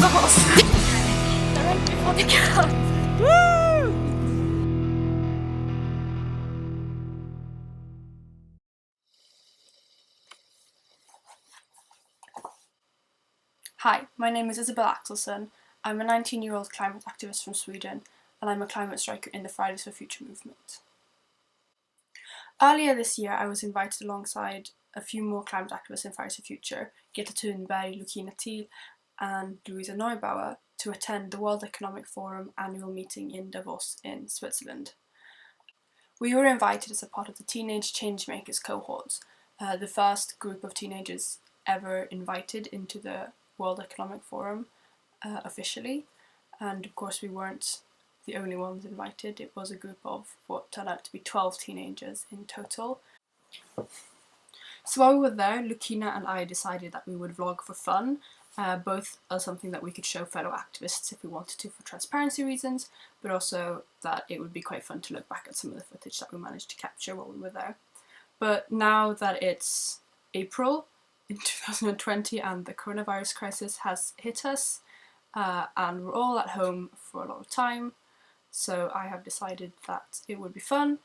Davos! They're in before they can! Woo! Hi, my name is Isabel Axelsson. I'm a 19-year-old climate activist from Sweden, and I'm a climate striker in the Fridays for Future movement. Earlier this year, I was invited alongside a few more climate activists in Fridays for Future, Greta Thunberg, Loukina and Louisa Neubauer, to attend the World Economic Forum annual meeting in Davos in Switzerland. We were invited as a part of the Teenage Changemakers cohort, the first group of teenagers ever invited into the World Economic Forum officially, and of course we weren't the only ones invited. It was a group of what turned out to be 12 teenagers in total. So while we were there, Loukina and I decided that we would vlog for fun, both as something that we could show fellow activists if we wanted to for transparency reasons, but also that it would be quite fun to look back at some of the footage that we managed to capture while we were there. But now that it's April in 2020 and the coronavirus crisis has hit us, and we're all at home for a lot of time, so I have decided that it would be fun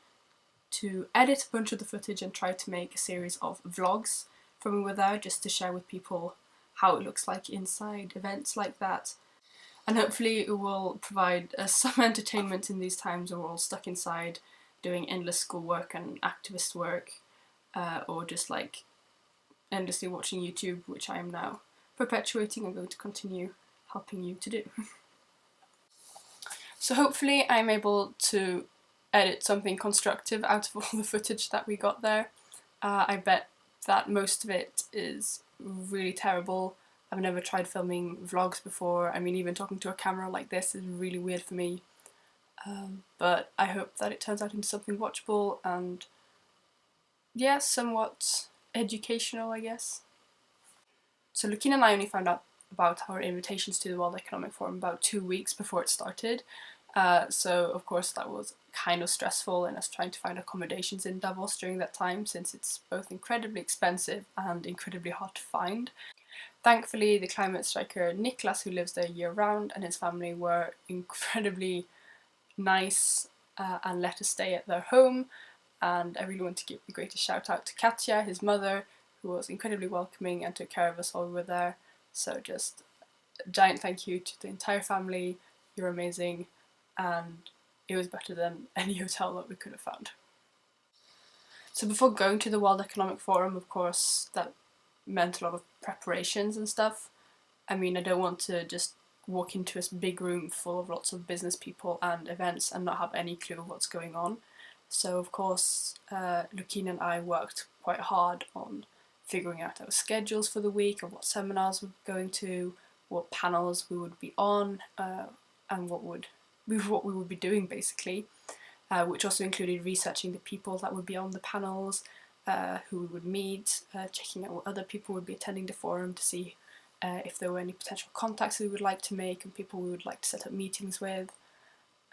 to edit a bunch of the footage and try to make a series of vlogs from when we were there, just to share with people how it looks like inside events like that. And hopefully it will provide some entertainment in these times where we're all stuck inside doing endless schoolwork and activist work, or just like endlessly watching YouTube, which I am now perpetuating and going to continue helping you to do. So hopefully I'm able to edit something constructive out of all the footage that we got there. I bet that most of it is really terrible. I've never tried filming vlogs before. I mean, even talking to a camera like this is really weird for me. But I hope that it turns out into something watchable and, yeah, somewhat educational, I guess. So Loukina and I only found out about our invitations to the World Economic Forum about 2 weeks before it started. So of course that was kind of stressful in us trying to find accommodations in Davos during that time, since it's both incredibly expensive and incredibly hard to find. Thankfully, the climate striker Niklas, who lives there year round, and his family were incredibly nice and let us stay at their home. And I really want to give the greatest shout out to Katja, his mother, who was incredibly welcoming and took care of us while we were there. So just a giant thank you to the entire family. You're amazing, and it was better than any hotel that we could have found. So before going to the World Economic Forum, of course, that meant a lot of preparations and stuff. I mean, I don't want to just walk into this big room full of lots of business people and events and not have any clue of what's going on. So of course, Loukina and I worked quite hard on figuring out our schedules for the week, of what seminars we were going to, what panels we would be on, and what we would be doing basically, which also included researching the people that would be on the panels, who we would meet, checking out what other people would be attending the forum to see if there were any potential contacts we would like to make and people we would like to set up meetings with,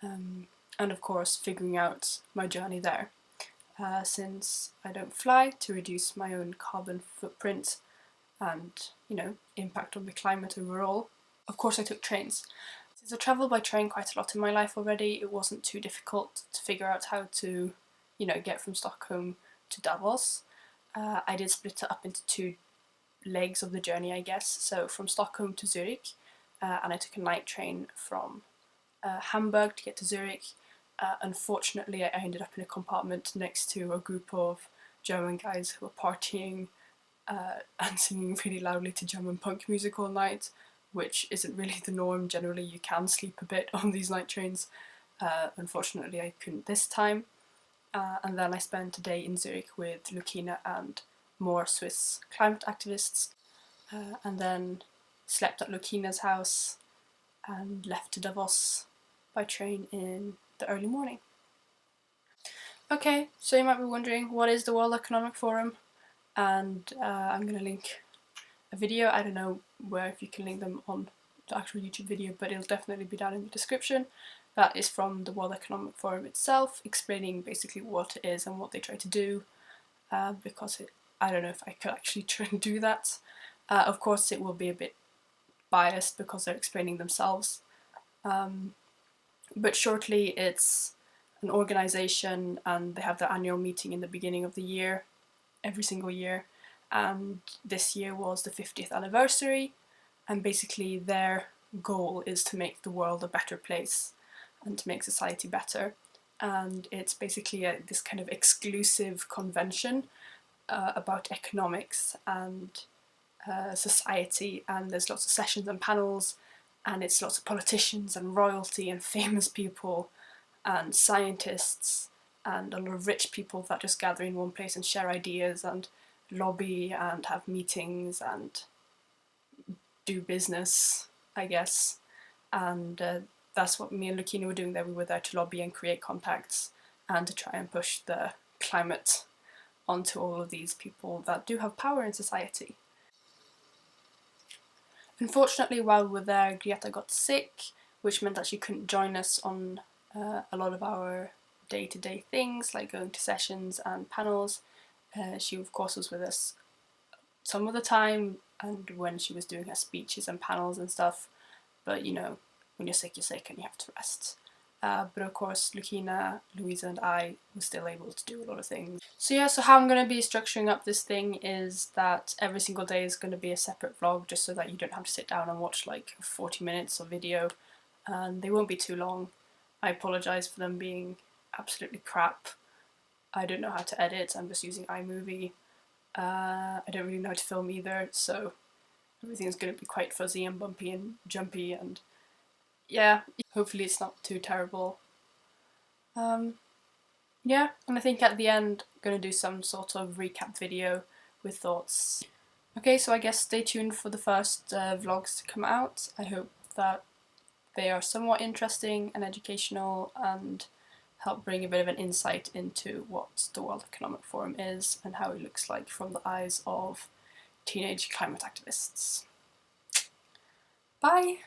and of course figuring out my journey there. Since I don't fly, to reduce my own carbon footprint and, you know, impact on the climate overall, of course I took trains. Since I travelled by train quite a lot in my life already, it wasn't too difficult to figure out how to, you know, get from Stockholm to Davos. I did split it up into 2 legs of the journey, I guess. So from Stockholm to Zurich, and I took a night train from Hamburg to get to Zurich. Unfortunately, I ended up in a compartment next to a group of German guys who were partying and singing really loudly to German punk music all night, which isn't really the norm. Generally, you can sleep a bit on these night trains. Unfortunately, I couldn't this time. And then I spent a day in Zurich with Loukina and more Swiss climate activists, and then slept at Loukina's house and left to Davos by train in the early morning. Okay, so you might be wondering, what is the World Economic Forum? And I'm going to link a video. I don't know where, if you can link them on the actual YouTube video, but it'll definitely be down in the description. That is from the World Economic Forum itself, explaining basically what it is and what they try to do, because I don't know if I could actually try and do that. Of course it will be a bit biased because they're explaining themselves. But shortly, it's an organisation and they have their annual meeting in the beginning of the year, every single year. And this year was the 50th anniversary, and basically their goal is to make the world a better place and to make society better. And it's basically this kind of exclusive convention about economics and society, and there's lots of sessions and panels, and it's lots of politicians and royalty and famous people and scientists and a lot of rich people that just gather in one place and share ideas and lobby and have meetings and do business, I guess. And that's what me and Loukina were doing there. We were there to lobby and create contacts and to try and push the climate onto all of these people that do have power in society. Unfortunately, while we were there, Greta got sick, which meant that she couldn't join us on a lot of our day-to-day things, like going to sessions and panels. She, of course, was with us some of the time, and when she was doing her speeches and panels and stuff, but you know, when you're sick and you have to rest. But of course, Loukina, Louisa and I were still able to do a lot of things. So yeah, so how I'm going to be structuring up this thing is that every single day is going to be a separate vlog, just so that you don't have to sit down and watch like 40 minutes of video, and they won't be too long. I apologise for them being absolutely crap. I don't know how to edit, I'm just using iMovie. I don't really know how to film either, so everything's going to be quite fuzzy and bumpy and jumpy, and yeah, hopefully it's not too terrible. Yeah, and I think at the end I'm going to do some sort of recap video with thoughts. Okay, so I guess stay tuned for the first vlogs to come out. I hope that they are somewhat interesting and educational and help bring a bit of an insight into what the World Economic Forum is and how it looks like from the eyes of teenage climate activists. Bye!